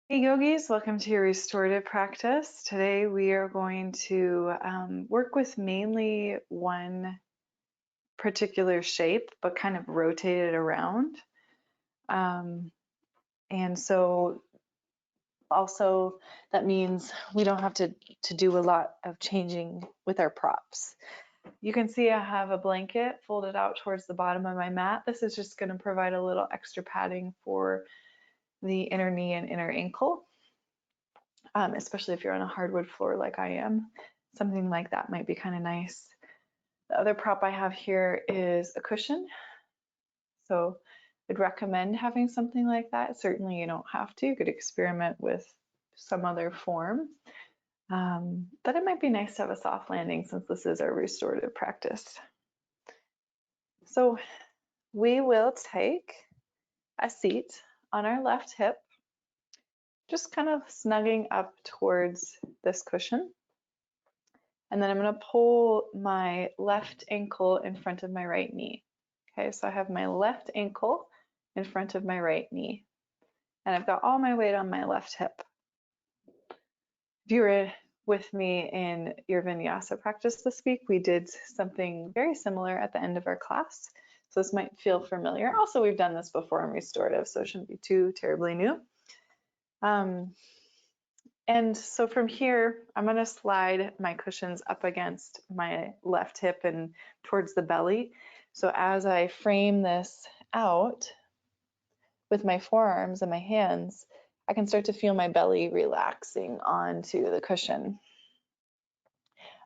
Hey yogis, welcome to your restorative practice. Today we are going to work with mainly one particular shape, but kind of rotate it around. Um, and so also that means we don't have to do a lot of changing with our props. You can see I have a blanket folded out towards the bottom of my mat. This is just going to provide a little extra padding for the inner knee and inner ankle. Especially if you're on a hardwood floor like I am. Something like that might be kind of nice. The other prop I have here is a cushion. So I'd recommend having something like that. Certainly you don't have to. You could experiment with some other form. But it might be nice to have a soft landing since this is our restorative practice. So we will take a seat on our left hip, just kind of snugging up towards this cushion. And then I'm going to pull my left ankle in front of my right knee. Okay, so I have my left ankle in front of my right knee. And I've got all my weight on my left hip. If you were with me in your vinyasa practice this week, we did something very similar at the end of our class. So this might feel familiar. Also, we've done this before in restorative, so it shouldn't be too terribly new. And so from here, I'm going to slide my cushions up against my left hip and towards the belly. So as I frame this out with my forearms and my hands, I can start to feel my belly relaxing onto the cushion.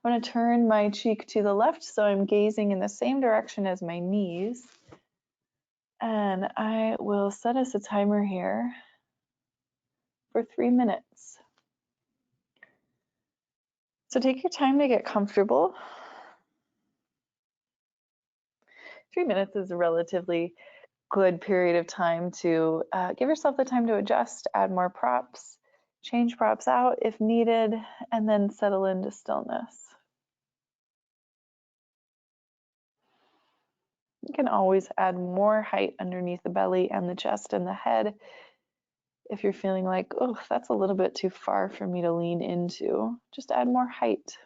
I'm going to turn my cheek to the left so I'm gazing in the same direction as my knees. And I will set us a timer here for 3 minutes. So take your time to get comfortable. 3 minutes is a relatively good period of time to give yourself the time to adjust, add more props, change props out if needed, and then settle into stillness. You can always add more height underneath the belly and the chest and the head if you're feeling like, oh, that's a little bit too far for me to lean into. Just add more height.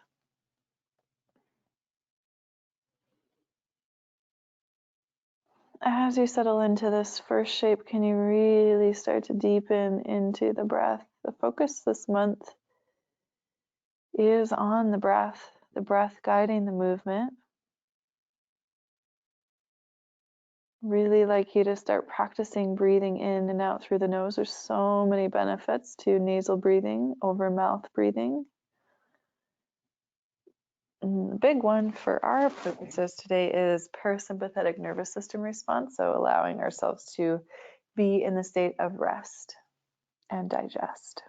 As you settle into this first shape, can you really start to deepen into the breath? The focus this month is on the breath guiding the movement. Really like you to start practicing breathing in and out through the nose. There's so many benefits to nasal breathing over mouth breathing. And the big one for our purposes today is parasympathetic nervous system response, so allowing ourselves to be in the state of rest and digest.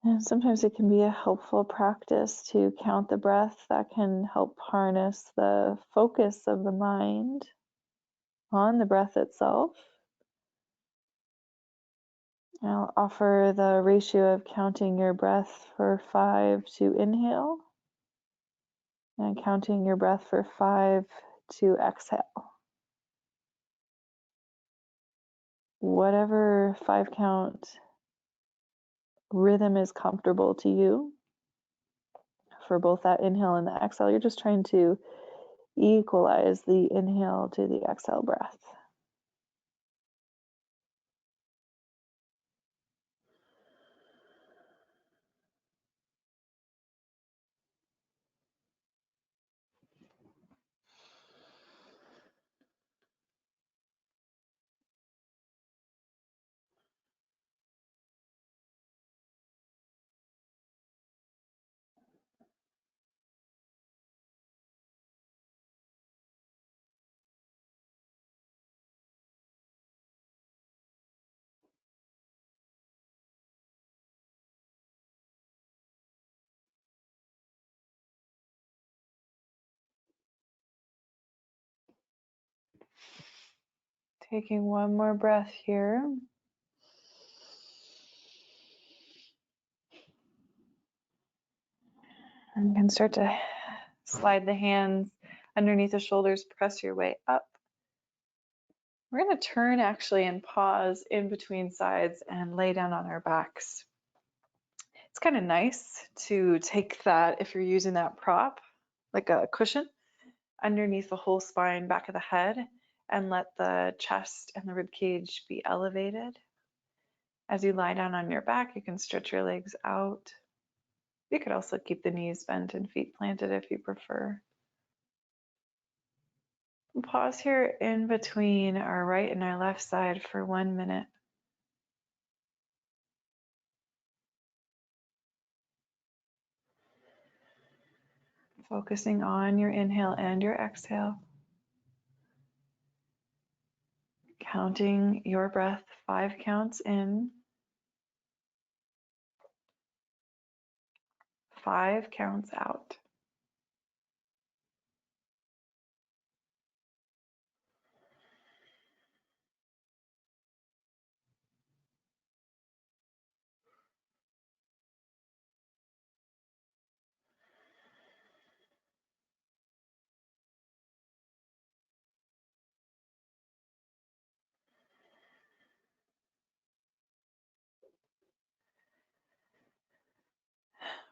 And sometimes it can be a helpful practice to count the breath. That can help harness the focus of the mind on the breath itself. I'll offer the ratio of counting your breath for 5 to inhale and counting your breath for 5 to exhale. Whatever 5 count rhythm is comfortable to you for both that inhale and the exhale. You're just trying to equalize the inhale to the exhale breath. Taking one more breath here. And you can start to slide the hands underneath the shoulders, press your way up. We're going to turn actually and pause in between sides and lay down on our backs. It's kind of nice to take that, if you're using that prop, like a cushion, underneath the whole spine, back of the head, and let the chest and the rib cage be elevated. As you lie down on your back, you can stretch your legs out. You could also keep the knees bent and feet planted if you prefer. Pause here in between our right and our left side for 1 minute. Focusing on your inhale and your exhale. Counting your breath 5 counts in, 5 counts out.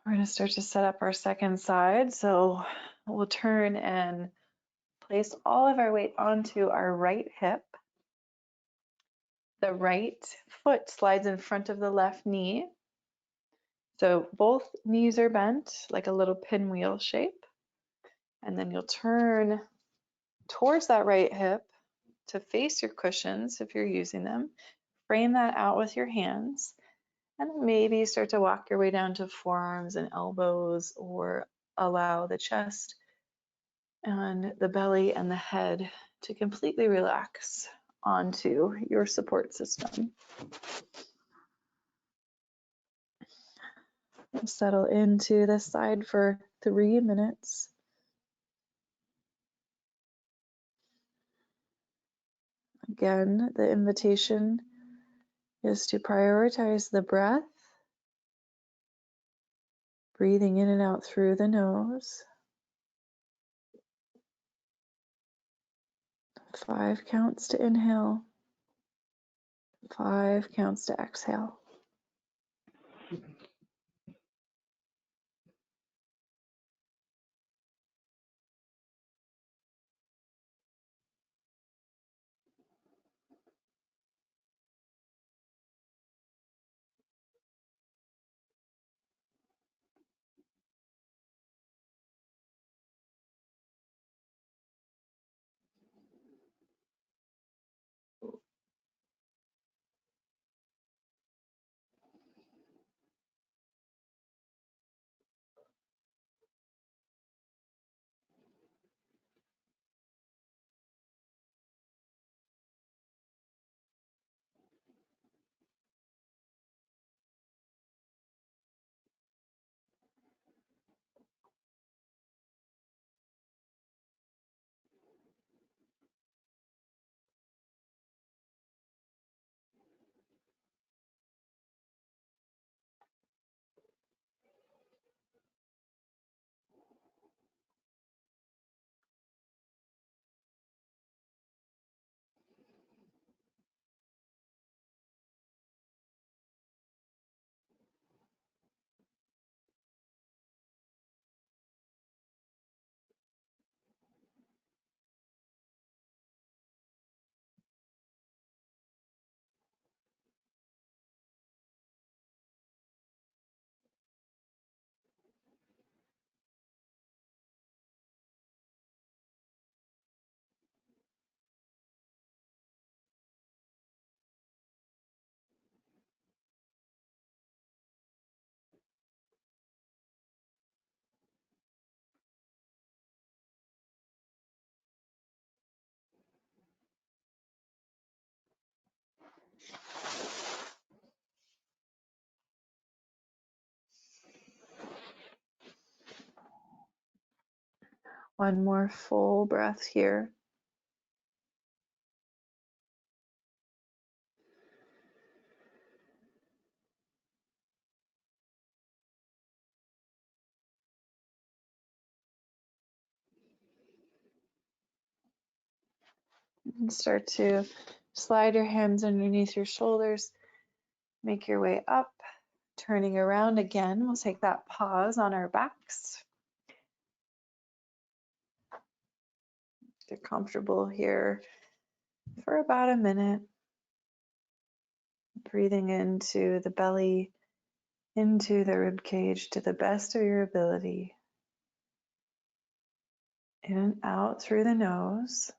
We're going to start to set up our second side. So we'll turn and place all of our weight onto our right hip. The right foot slides in front of the left knee. So both knees are bent like a little pinwheel shape. And then you'll turn towards that right hip to face your cushions if you're using them. Frame that out with your hands. And then maybe start to walk your way down to forearms and elbows, or allow the chest and the belly and the head to completely relax onto your support system. We'll settle into this side for 3 minutes. Again, the invitation is to prioritize the breath, breathing in and out through the nose. 5 counts to inhale, 5 counts to exhale. One more full breath here. And start to slide your hands underneath your shoulders. Make your way up, turning around again. We'll take that pause on our backs. Get comfortable here for about a minute. Breathing into the belly, into the rib cage to the best of your ability. In and out through the nose.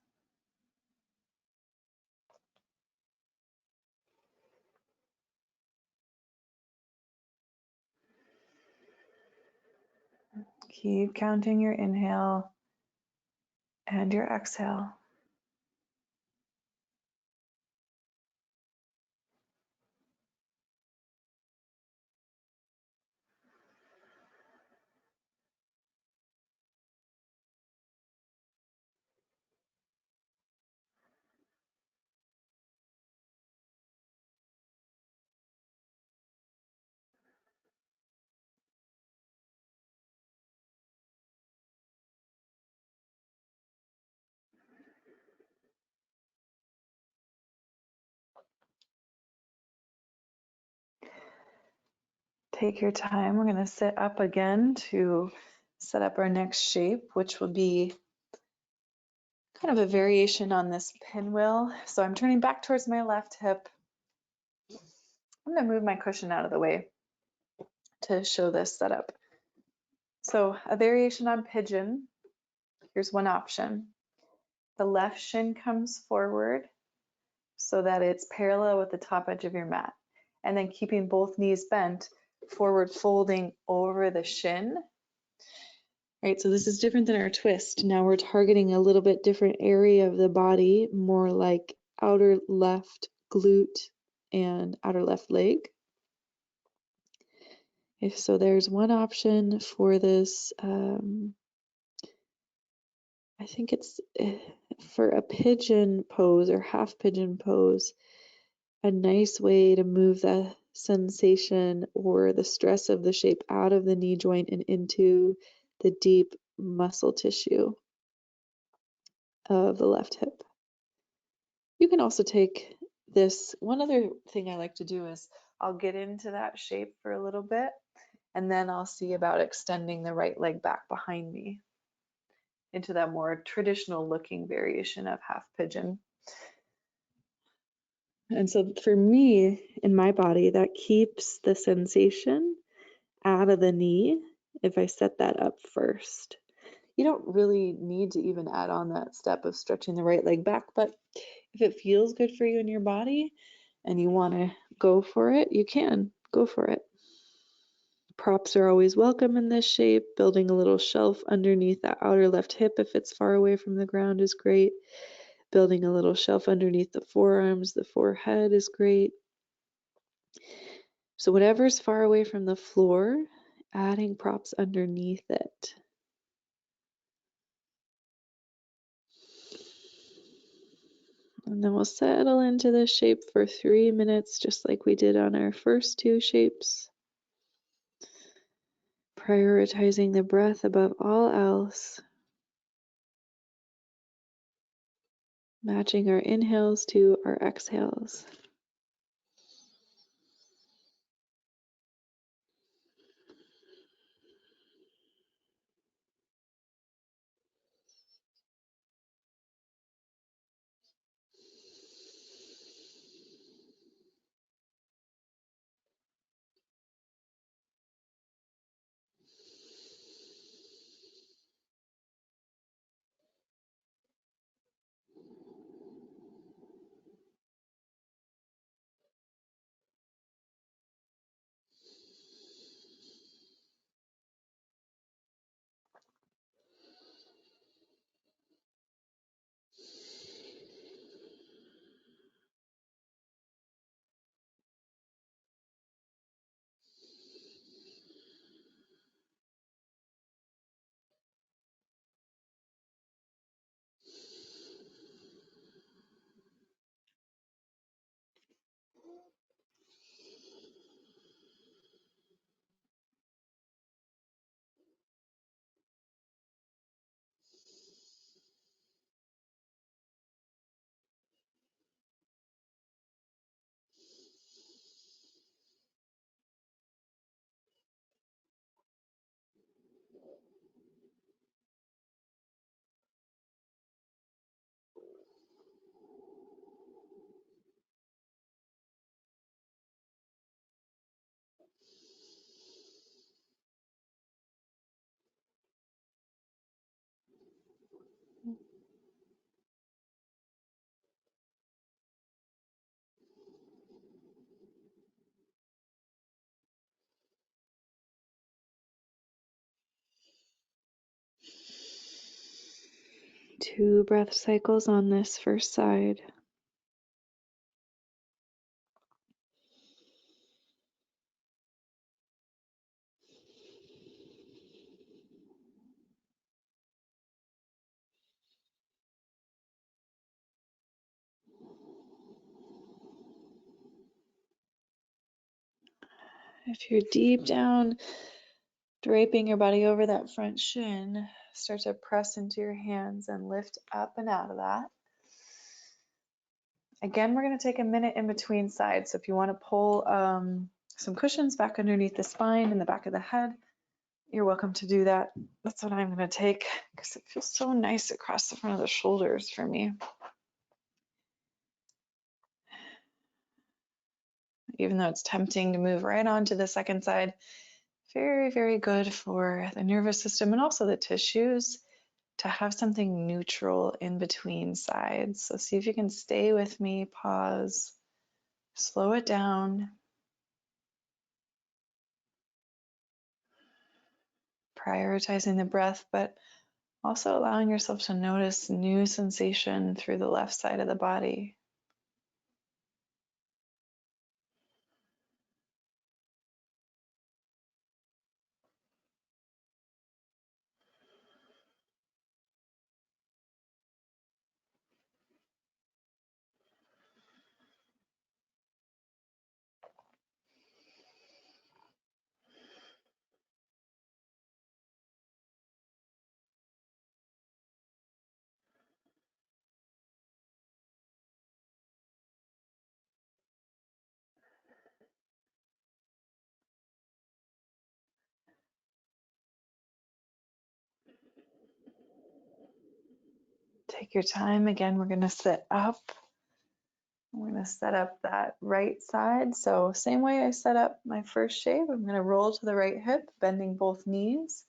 Keep counting your inhale and your exhale. Take your time. We're going to sit up again to set up our next shape, which will be kind of a variation on this pinwheel. So I'm turning back towards my left hip. I'm going to move my cushion out of the way to show this setup. So a variation on pigeon. Here's one option. The left shin comes forward so that it's parallel with the top edge of your mat. And then keeping both knees bent, forward folding over the shin. Right, so this is different than our twist. Now we're targeting a little bit different area of the body, more like outer left glute and outer left leg. If so, there's one option for this. I think it's for a pigeon pose or half pigeon pose, a nice way to move the sensation or the stress of the shape out of the knee joint and into the deep muscle tissue of the left hip. You can also take this. One other thing I like to do is I'll get into that shape for a little bit and then I'll see about extending the right leg back behind me into that more traditional looking variation of half pigeon. And so for me, in my body, that keeps the sensation out of the knee if I set that up first. You don't really need to even add on that step of stretching the right leg back, but if it feels good for you in your body and you want to go for it, you can go for it. Props are always welcome in this shape. Building a little shelf underneath that outer left hip if it's far away from the ground is great. Building a little shelf underneath the forearms, the forehead is great. So whatever's far away from the floor, adding props underneath it. And then we'll settle into this shape for 3 minutes, just like we did on our first two shapes. Prioritizing the breath above all else. Matching our inhales to our exhales. 2 breath cycles on this first side. If you're deep down, draping your body over that front shin, start to press into your hands and lift up and out of that. Again, we're going to take a minute in between sides. So if you want to pull some cushions back underneath the spine and the back of the head, you're welcome to do that. That's what I'm going to take because it feels so nice across the front of the shoulders for me. Even though it's tempting to move right on to the second side, very, very good for the nervous system and also the tissues to have something neutral in between sides. So see if you can stay with me, pause, slow it down. Prioritizing the breath, but also allowing yourself to notice new sensation through the left side of the body. Take your time. Again, we're going to sit up. We're going to set up that right side. So same way I set up my first shape, I'm going to roll to the right hip, bending both knees.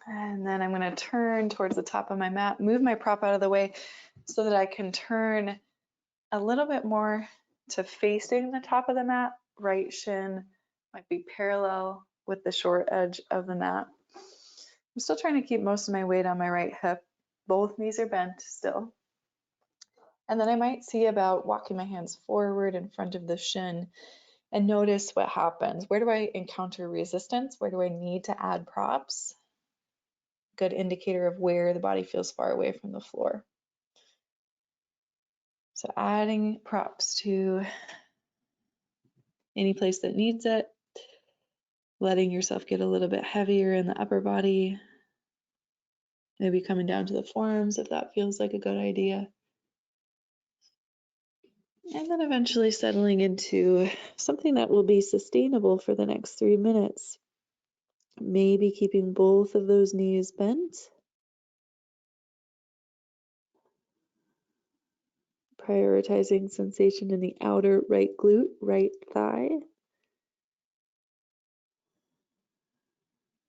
And then I'm going to turn towards the top of my mat, move my prop out of the way so that I can turn a little bit more to facing the top of the mat. Right shin might be parallel with the short edge of the mat. I'm still trying to keep most of my weight on my right hip. Both knees are bent still. And then I might see about walking my hands forward in front of the shin and notice what happens. Where do I encounter resistance? Where do I need to add props? Good indicator of where the body feels far away from the floor. So adding props to any place that needs it, letting yourself get a little bit heavier in the upper body, maybe coming down to the forearms if that feels like a good idea. And then eventually settling into something that will be sustainable for the next 3 minutes. Maybe keeping both of those knees bent. Prioritizing sensation in the outer right glute, right thigh.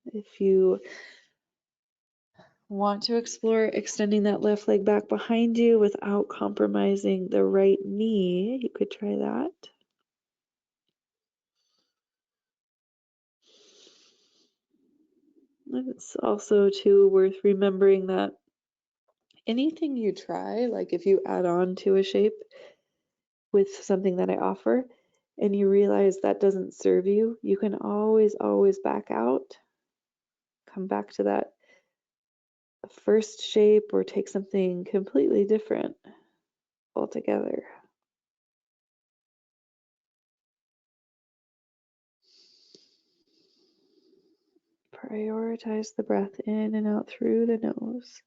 If you want to explore extending that left leg back behind you without compromising the right knee, you could try that. And it's also too worth remembering that anything you try, like if you add on to a shape with something that I offer and you realize that doesn't serve you, you can always back out, come back to that first shape or take something completely different altogether. Prioritize the breath in and out through the nose.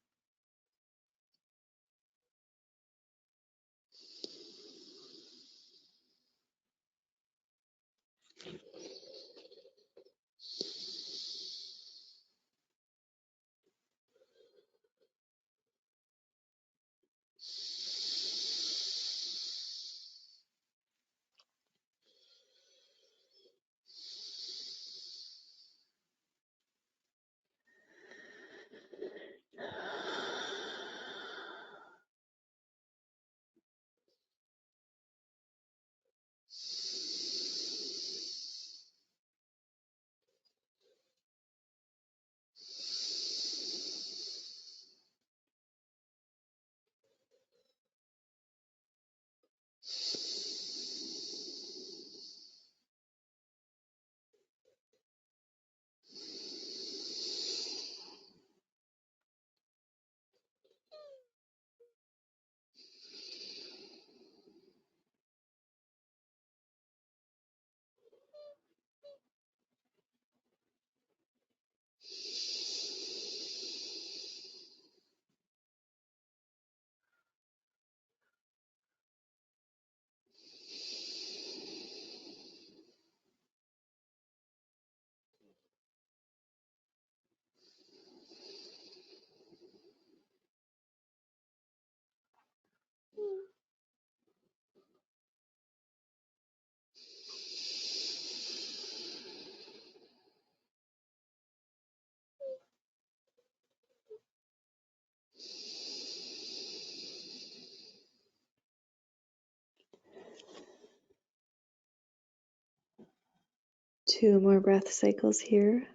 2 more breath cycles here.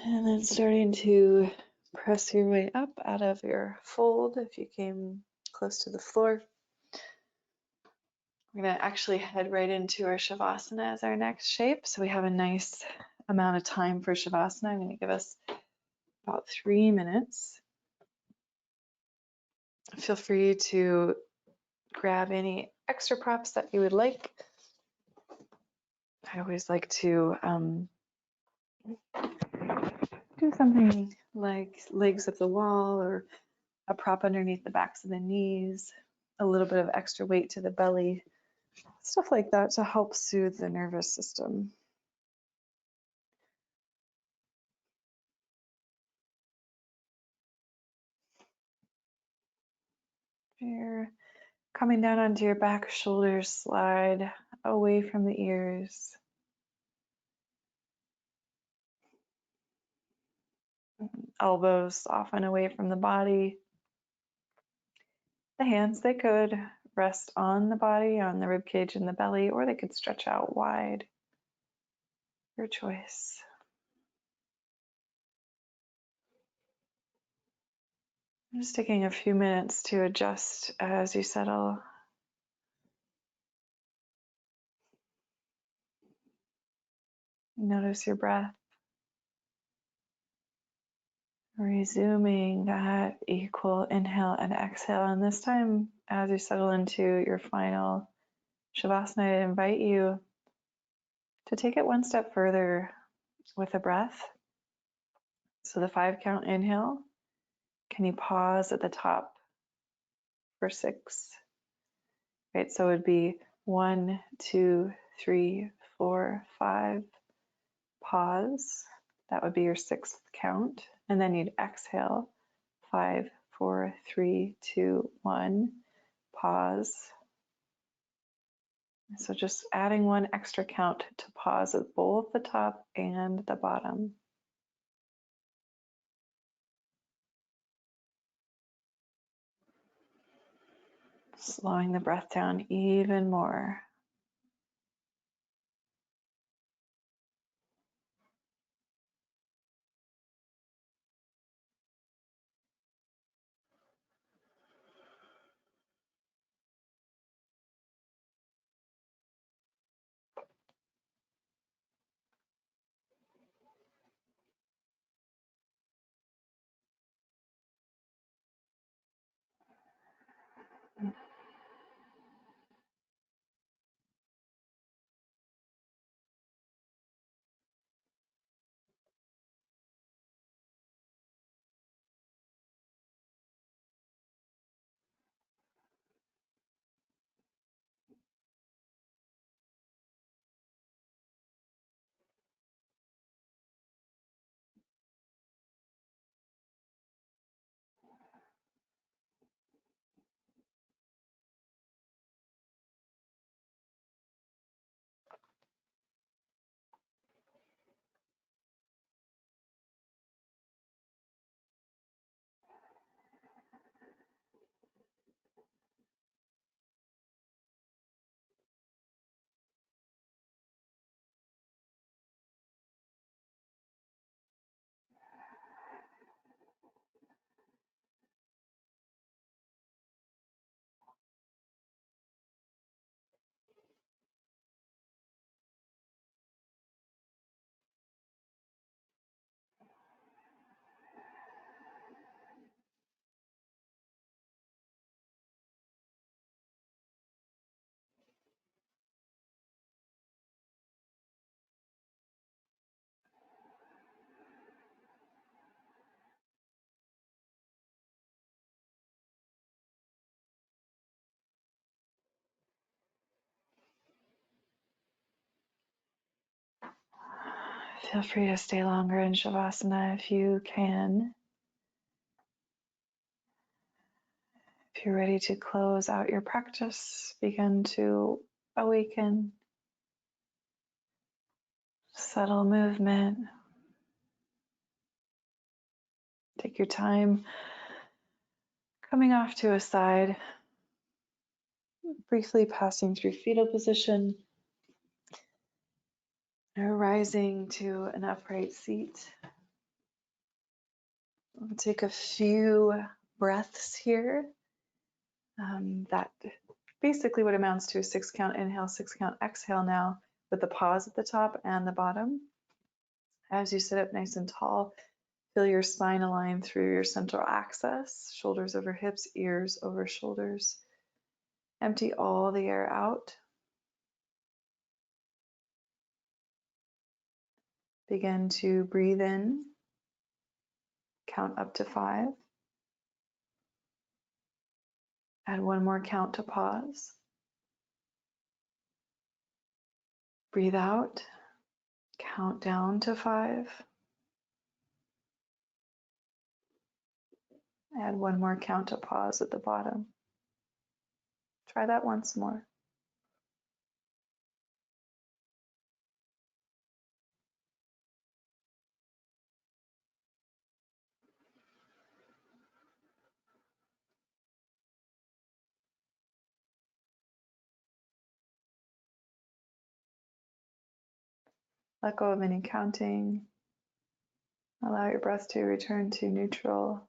And then starting to press your way up out of your fold if you came close to the floor. We're going to actually head right into our Shavasana as our next shape. So we have a nice amount of time for Shavasana. I'm going to give us about 3 minutes. Feel free to grab any extra props that you would like. I always like to do something like legs up the wall or a prop underneath the backs of the knees, a little bit of extra weight to the belly, stuff like that to help soothe the nervous system. Here, coming down onto your back, shoulders slide away from the ears. Elbows soften away from the body. The hands, they could rest on the body, on the rib cage and the belly, or they could stretch out wide. Your choice. I'm just taking a few minutes to adjust as you settle. Notice your breath. Resuming that equal inhale and exhale. And this time, as you settle into your final Shavasana, I invite you to take it one step further with a breath. So the 5 count inhale, can you pause at the top for 6? Right, so it would be 1, 2, 3, 4, 5. Pause. That would be your 6th count. And then you'd exhale. 5, 4, 3, 2, 1. Pause. So just adding one extra count to pause at both the top and the bottom. Slowing the breath down even more. Feel free to stay longer in Shavasana if you can. If you're ready to close out your practice, begin to awaken, subtle movement. Take your time coming off to a side, briefly passing through fetal position, rising to an upright seat. We'll take a few breaths here. That basically what amounts to a 6-count inhale, 6-count exhale now, with the pause at the top and the bottom. As you sit up nice and tall, feel your spine align through your central axis, shoulders over hips, ears over shoulders. Empty all the air out. Begin to breathe in, count up to 5. Add one more count to pause. Breathe out, count down to 5. Add one more count to pause at the bottom. Try that once more. Let go of any counting. Allow your breath to return to neutral.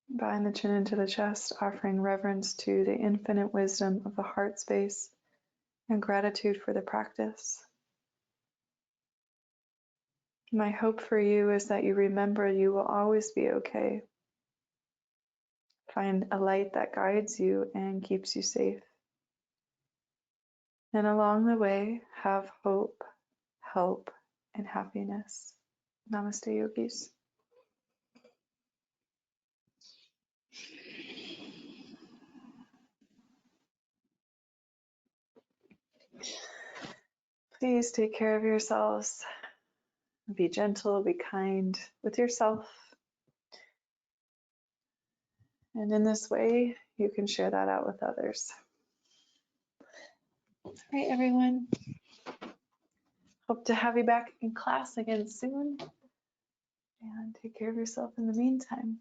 Bind the chin into the chest, offering reverence to the infinite wisdom of the heart space and gratitude for the practice. My hope for you is that you remember you will always be okay. Find a light that guides you and keeps you safe. And along the way, have hope, help, and happiness. Namaste, yogis. Please take care of yourselves. Be gentle, be kind with yourself. And in this way, you can share that out with others. All right, everyone. Hope to have you back in class again soon. And take care of yourself in the meantime.